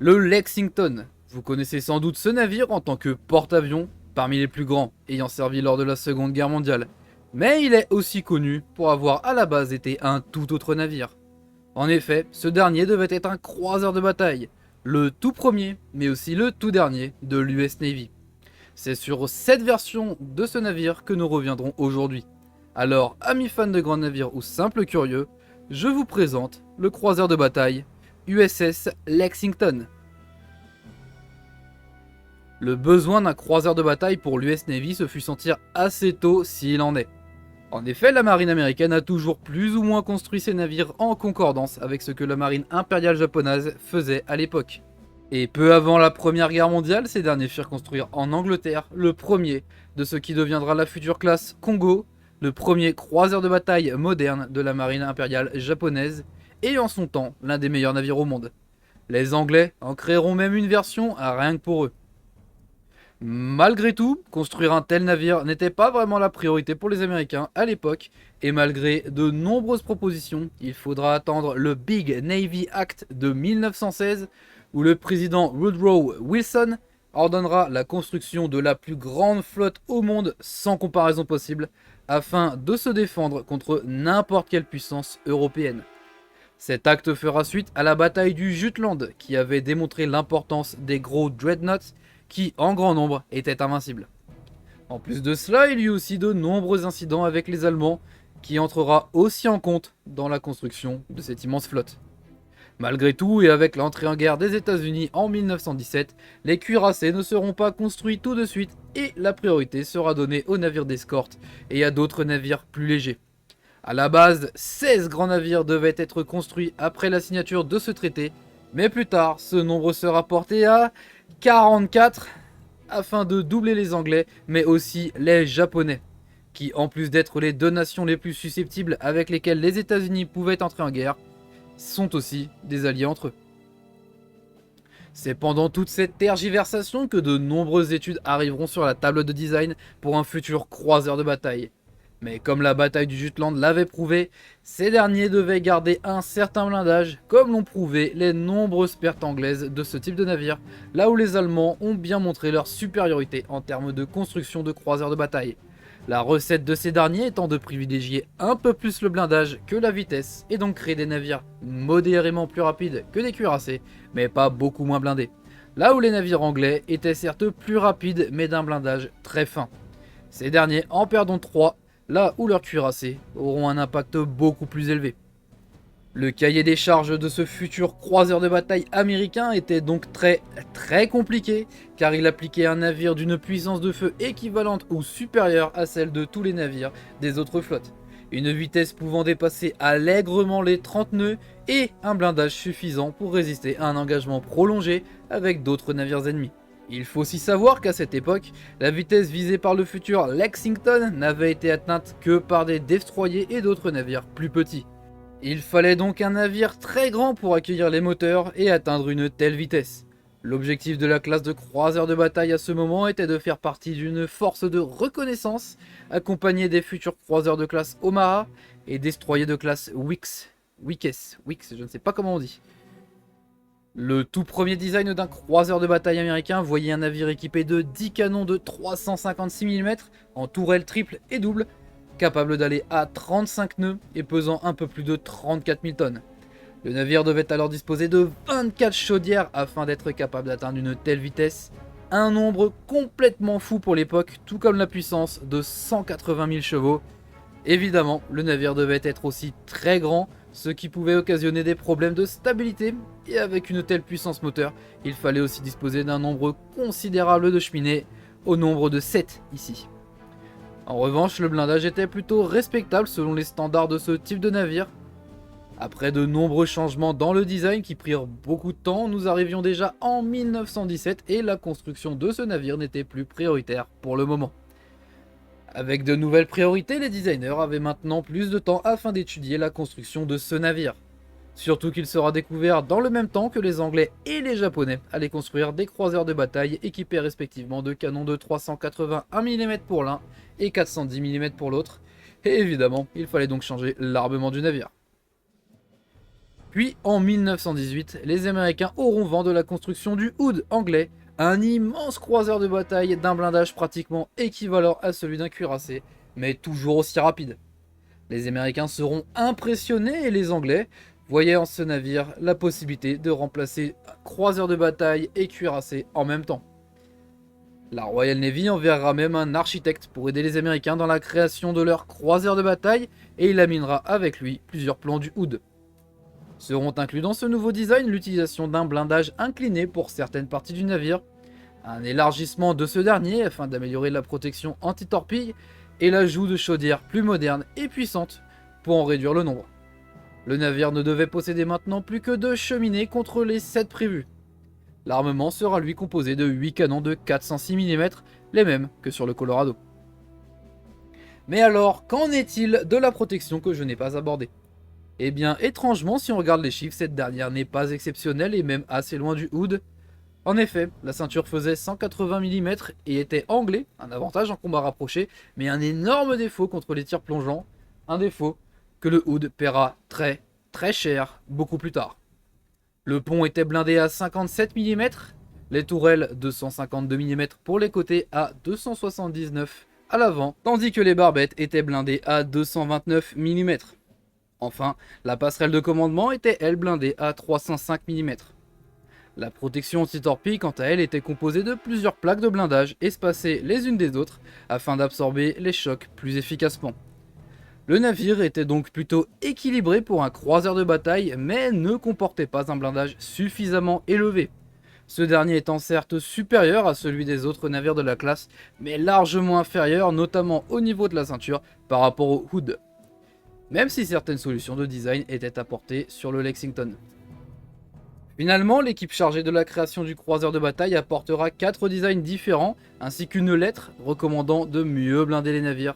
Le Lexington. Vous connaissez sans doute ce navire en tant que porte-avions, parmi les plus grands ayant servi lors de la Seconde Guerre mondiale. Mais il est aussi connu pour avoir à la base été un tout autre navire. En effet, ce dernier devait être un croiseur de bataille, le tout premier, mais aussi le tout dernier de l'US Navy. C'est sur cette version de ce navire que nous reviendrons aujourd'hui. Alors, amis fans de grands navires ou simples curieux, je vous présente le croiseur de bataille USS Lexington. Le besoin d'un croiseur de bataille pour l'US Navy se fut sentir assez tôt s'il en est. En effet, la marine américaine a toujours plus ou moins construit ses navires en concordance avec ce que la marine impériale japonaise faisait à l'époque. Et peu avant la Première Guerre mondiale, ces derniers firent construire en Angleterre le premier de ce qui deviendra la future classe Kongo, le premier croiseur de bataille moderne de la marine impériale japonaise, et en son temps l'un des meilleurs navires au monde. Les Anglais en créeront même une version à rien que pour eux. Malgré tout, construire un tel navire n'était pas vraiment la priorité pour les Américains à l'époque, et malgré de nombreuses propositions, il faudra attendre le Big Navy Act de 1916, où le président Woodrow Wilson ordonnera la construction de la plus grande flotte au monde sans comparaison possible, afin de se défendre contre n'importe quelle puissance européenne. Cet acte fera suite à la bataille du Jutland, qui avait démontré l'importance des gros dreadnoughts qui, en grand nombre, étaient invincibles. En plus de cela, il y eut aussi de nombreux incidents avec les Allemands, qui entrera aussi en compte dans la construction de cette immense flotte. Malgré tout, et avec l'entrée en guerre des États-Unis en 1917, les cuirassés ne seront pas construits tout de suite et la priorité sera donnée aux navires d'escorte et à d'autres navires plus légers. A la base, 16 grands navires devaient être construits après la signature de ce traité, mais plus tard, ce nombre sera porté à 44 afin de doubler les Anglais, mais aussi les Japonais, qui en plus d'être les deux nations les plus susceptibles avec lesquelles les États-Unis pouvaient entrer en guerre, sont aussi des alliés entre eux. C'est pendant toute cette tergiversation que de nombreuses études arriveront sur la table de design pour un futur croiseur de bataille. Mais comme la bataille du Jutland l'avait prouvé, ces derniers devaient garder un certain blindage, comme l'ont prouvé les nombreuses pertes anglaises de ce type de navire, là où les Allemands ont bien montré leur supériorité en termes de construction de croiseurs de bataille. La recette de ces derniers étant de privilégier un peu plus le blindage que la vitesse, et donc créer des navires modérément plus rapides que des cuirassés, mais pas beaucoup moins blindés. Là où les navires anglais étaient certes plus rapides, mais d'un blindage très fin. Ces derniers en perdront 3, là où leurs cuirassés auront un impact beaucoup plus élevé. Le cahier des charges de ce futur croiseur de bataille américain était donc très compliqué, car il appliquait un navire d'une puissance de feu équivalente ou supérieure à celle de tous les navires des autres flottes, une vitesse pouvant dépasser allègrement les 30 nœuds et un blindage suffisant pour résister à un engagement prolongé avec d'autres navires ennemis. Il faut aussi savoir qu'à cette époque, la vitesse visée par le futur Lexington n'avait été atteinte que par des destroyers et d'autres navires plus petits. Il fallait donc un navire très grand pour accueillir les moteurs et atteindre une telle vitesse. L'objectif de la classe de croiseur de bataille à ce moment était de faire partie d'une force de reconnaissance, accompagnée des futurs croiseurs de classe Omaha et destroyers de classe Wicks, je ne sais pas comment on dit. Le tout premier design d'un croiseur de bataille américain voyait un navire équipé de 10 canons de 356 mm en tourelle triple et double, capable d'aller à 35 nœuds et pesant un peu plus de 34 000 tonnes. Le navire devait alors disposer de 24 chaudières afin d'être capable d'atteindre une telle vitesse, un nombre complètement fou pour l'époque, tout comme la puissance de 180 000 chevaux. Évidemment, le navire devait être aussi très grand, ce qui pouvait occasionner des problèmes de stabilité, et avec une telle puissance moteur, il fallait aussi disposer d'un nombre considérable de cheminées, au nombre de 7 ici. En revanche, le blindage était plutôt respectable selon les standards de ce type de navire. Après de nombreux changements dans le design qui prirent beaucoup de temps, nous arrivions déjà en 1917 et la construction de ce navire n'était plus prioritaire pour le moment. Avec de nouvelles priorités, les designers avaient maintenant plus de temps afin d'étudier la construction de ce navire. Surtout qu'il sera découvert dans le même temps que les Anglais et les Japonais allaient construire des croiseurs de bataille équipés respectivement de canons de 381 mm pour l'un et 410 mm pour l'autre, et évidemment, il fallait donc changer l'armement du navire. Puis en 1918, les Américains auront vent de la construction du Hood anglais, un immense croiseur de bataille d'un blindage pratiquement équivalent à celui d'un cuirassé, mais toujours aussi rapide. Les Américains seront impressionnés et les Anglais voyaient en ce navire la possibilité de remplacer croiseur de bataille et cuirassé en même temps. La Royal Navy enverra même un architecte pour aider les Américains dans la création de leur croiseur de bataille et il aminera avec lui plusieurs plans du Hood. Seront inclus dans ce nouveau design l'utilisation d'un blindage incliné pour certaines parties du navire, un élargissement de ce dernier afin d'améliorer la protection anti-torpille et l'ajout de chaudières plus modernes et puissantes pour en réduire le nombre. Le navire ne devait posséder maintenant plus que 2 cheminées contre les 7 prévues. L'armement sera lui composé de 8 canons de 406 mm, les mêmes que sur le Colorado. Mais alors, qu'en est-il de la protection que je n'ai pas abordée? Eh bien, étrangement, si on regarde les chiffres, cette dernière n'est pas exceptionnelle et même assez loin du Hood. En effet, la ceinture faisait 180 mm et était anglée, un avantage en combat rapproché, mais un énorme défaut contre les tirs plongeants, un défaut que le Hood paiera très cher beaucoup plus tard. Le pont était blindé à 57 mm, les tourelles 252 mm pour les côtés à 279 à l'avant, tandis que les barbettes étaient blindées à 229 mm. Enfin, la passerelle de commandement était elle blindée à 305 mm. La protection anti-torpille quant à elle était composée de plusieurs plaques de blindage espacées les unes des autres afin d'absorber les chocs plus efficacement. Le navire était donc plutôt équilibré pour un croiseur de bataille mais ne comportait pas un blindage suffisamment élevé. Ce dernier étant certes supérieur à celui des autres navires de la classe mais largement inférieur notamment au niveau de la ceinture par rapport au Hood. Même si certaines solutions de design étaient apportées sur le Lexington. Finalement, l'équipe chargée de la création du croiseur de bataille apportera 4 designs différents ainsi qu'une lettre recommandant de mieux blinder les navires.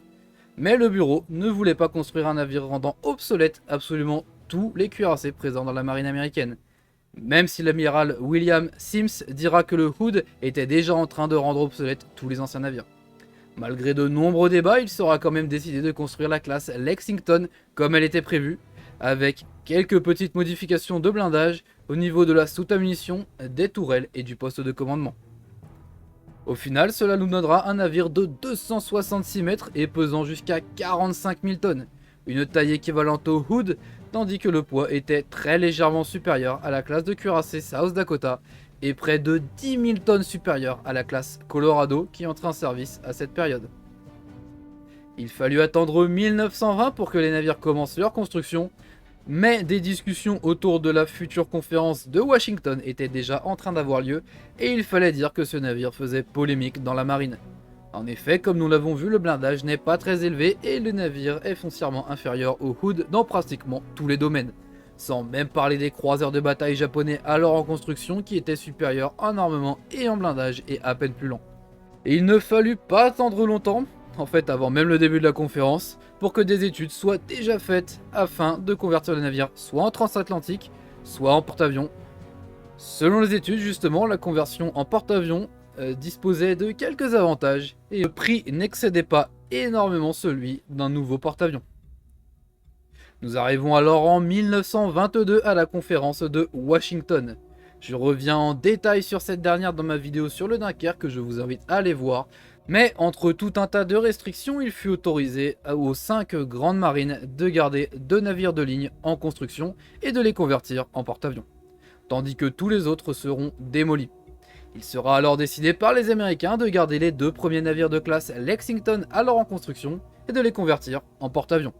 Mais le bureau ne voulait pas construire un navire rendant obsolète absolument tous les cuirassés présents dans la marine américaine. Même si l'amiral William Sims dira que le Hood était déjà en train de rendre obsolète tous les anciens navires. Malgré de nombreux débats, il sera quand même décidé de construire la classe Lexington comme elle était prévue, avec quelques petites modifications de blindage au niveau de la soute à munitions, des tourelles et du poste de commandement. Au final, cela nous donnera un navire de 266 mètres et pesant jusqu'à 45 000 tonnes, une taille équivalente au Hood, tandis que le poids était très légèrement supérieur à la classe de cuirassé South Dakota et près de 10 000 tonnes supérieur à la classe Colorado qui entrait en service à cette période. Il fallut attendre 1920 pour que les navires commencent leur construction, mais des discussions autour de la future conférence de Washington étaient déjà en train d'avoir lieu et il fallait dire que ce navire faisait polémique dans la marine. En effet, comme nous l'avons vu, le blindage n'est pas très élevé et le navire est foncièrement inférieur au Hood dans pratiquement tous les domaines. Sans même parler des croiseurs de bataille japonais alors en construction qui étaient supérieurs en armement et en blindage et à peine plus lents. Et il ne fallut pas attendre longtemps, en fait avant même le début de la conférence, pour que des études soient déjà faites afin de convertir le navire soit en transatlantique, soit en porte-avions. Selon les études justement, la conversion en porte-avions disposait de quelques avantages et le prix n'excédait pas énormément celui d'un nouveau porte-avions. Nous arrivons alors en 1922 à la conférence de Washington. Je reviens en détail sur cette dernière dans ma vidéo sur le Dunkerque que je vous invite à aller voir. Mais entre tout un tas de restrictions, il fut autorisé aux 5 grandes marines de garder 2 navires de ligne en construction et de les convertir en porte-avions. Tandis que tous les autres seront démolis. Il sera alors décidé par les Américains de garder les 2 premiers navires de classe Lexington alors en construction et de les convertir en porte-avions.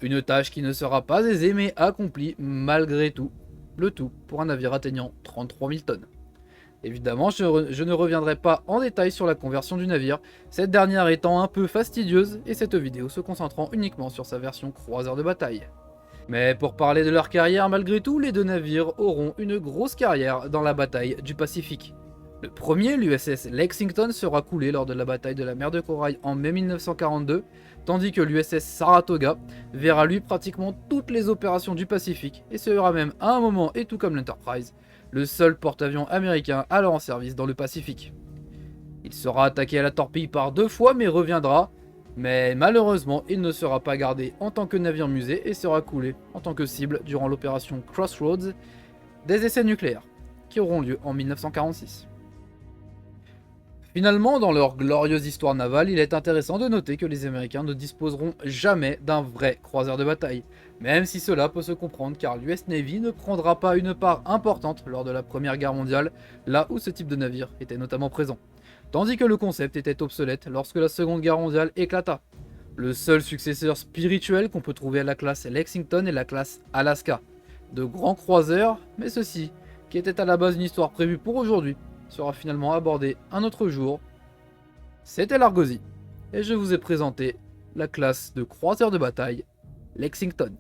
Une tâche qui ne sera pas aisée mais accomplie malgré tout, le tout pour un navire atteignant 33 000 tonnes. Évidemment, je ne reviendrai pas en détail sur la conversion du navire, cette dernière étant un peu fastidieuse et cette vidéo se concentrant uniquement sur sa version croiseur de bataille. Mais pour parler de leur carrière, malgré tout, les 2 navires auront une grosse carrière dans la bataille du Pacifique. Le premier, l'USS Lexington, sera coulé lors de la bataille de la mer de Corail en mai 1942, tandis que l'USS Saratoga verra lui pratiquement toutes les opérations du Pacifique et sera même à un moment, et tout comme l'Enterprise, le seul porte-avions américain alors en service dans le Pacifique. Il sera attaqué à la torpille par 2 fois mais reviendra Mais malheureusement, il ne sera pas gardé en tant que navire musée et sera coulé en tant que cible durant l'opération Crossroads des essais nucléaires, qui auront lieu en 1946. Finalement, dans leur glorieuse histoire navale, il est intéressant de noter que les Américains ne disposeront jamais d'un vrai croiseur de bataille, même si cela peut se comprendre car l'US Navy ne prendra pas une part importante lors de la Première Guerre mondiale, là où ce type de navire était notamment présent, tandis que le concept était obsolète lorsque la Seconde Guerre mondiale éclata. Le seul successeur spirituel qu'on peut trouver à la classe Lexington est la classe Alaska, de grands croiseurs, mais ceci, qui était à la base une histoire prévue pour aujourd'hui, sera finalement abordé un autre jour. C'était l'Argosy, et je vous ai présenté la classe de croiseur de bataille Lexington.